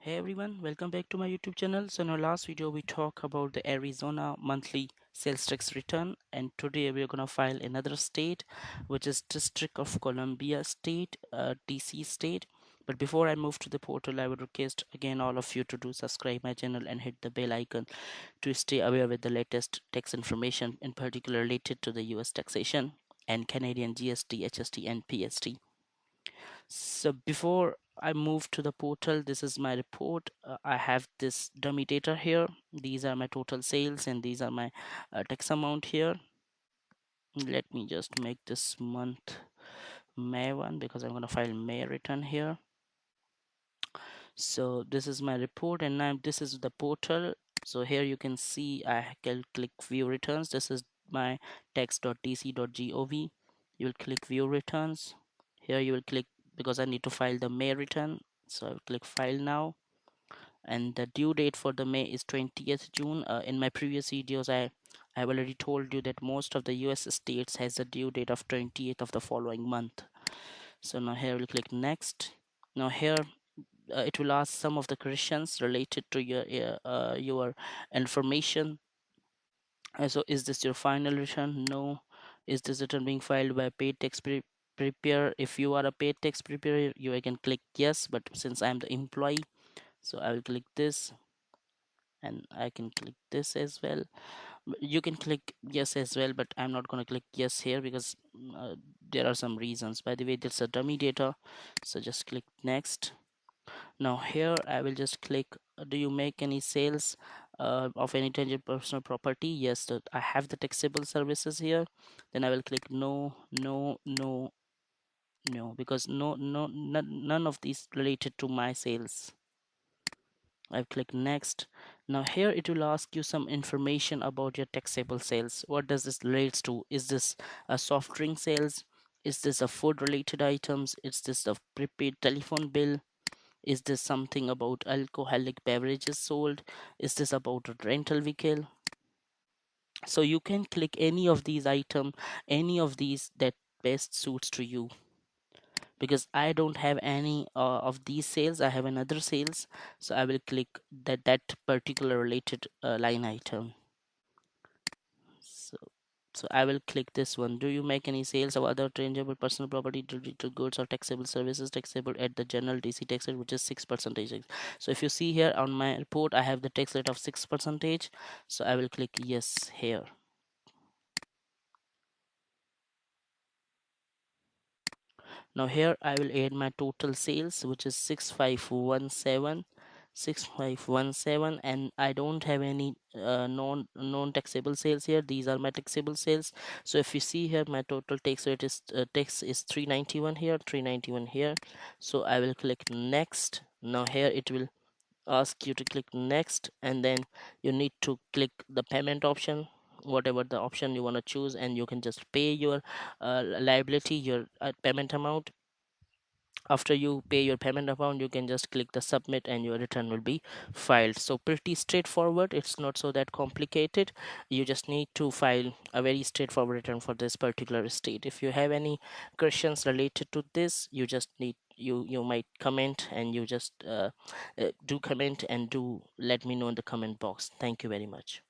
Hey everyone, welcome back to my YouTube channel. So in our last video we talked about the Arizona monthly sales tax return, and today we are gonna file another state, which is District of Columbia State, DC state. But before I move to the portal, I would request again all of you to do subscribe my channel and hit the bell icon to stay aware with the latest tax information, in particular related to the US taxation and Canadian GST, HST and PST. So before I move to the portal, this is my report. I have this dummy data here. These are my total sales and these are my tax amount here. Let me just make this month May one because I'm going to file May return here. So this is my report, and now this is the portal. So here you can see I can click view returns. This is my tax.dc.gov. You will click view returns. Here you will click, because I need to file the May return, so I will click file now, and the due date for the May is 20th June. In my previous videos I've already told you that most of the US states has a due date of 20th of the following month. So now here we'll click next. Now here it will ask some of the questions related to your information. So is this your final return? No. Is this return being filed by paid tax preparer? If you are a paid tax preparer, you can click yes, but since I'm the employee, so I will click this, and I can click this as well. You can click yes as well, but I'm not going to click yes here because there are some reasons. By the way, there's a dummy data, so just click next. Now here I will just click do you make any sales of any tangible personal property? Yes, that I have the taxable services here. Then I will click no, no, no, no, because none of these related to my sales. I've clicked next. Now here it will ask you some information about your taxable sales. What does this relates to? Is this a soft drink sales? Is this a food related items? Is this a prepaid telephone bill? Is this something about alcoholic beverages sold? Is this about a rental vehicle? So you can click any of these item, any of these that best suits to you. Because I don't have any of these sales, I have another sales, so I will click that particular related line item. So I will click this one. Do you make any sales of other tangible personal property, digital goods, or taxable services taxable at the general DC tax rate, which is 6%? So if you see here on my report, I have the tax rate of 6%. So I will click yes here. Now here I will add my total sales, which is 6517, and I don't have any non taxable sales here. These are my taxable sales. So if you see here, my total tax rate is tax is 391 here, 391 here. So I will click next. Now here it will ask you to click next, and then you need to click the payment option, whatever the option you want to choose, and you can just pay your liability, your payment amount. After you pay your payment amount, you can just click the submit and your return will be filed. So pretty straightforward, it's not so that complicated. You just need to file a very straightforward return for this particular state. If you have any questions related to this, you just need you might comment, and you just do comment and do let me know in the comment box. Thank you very much.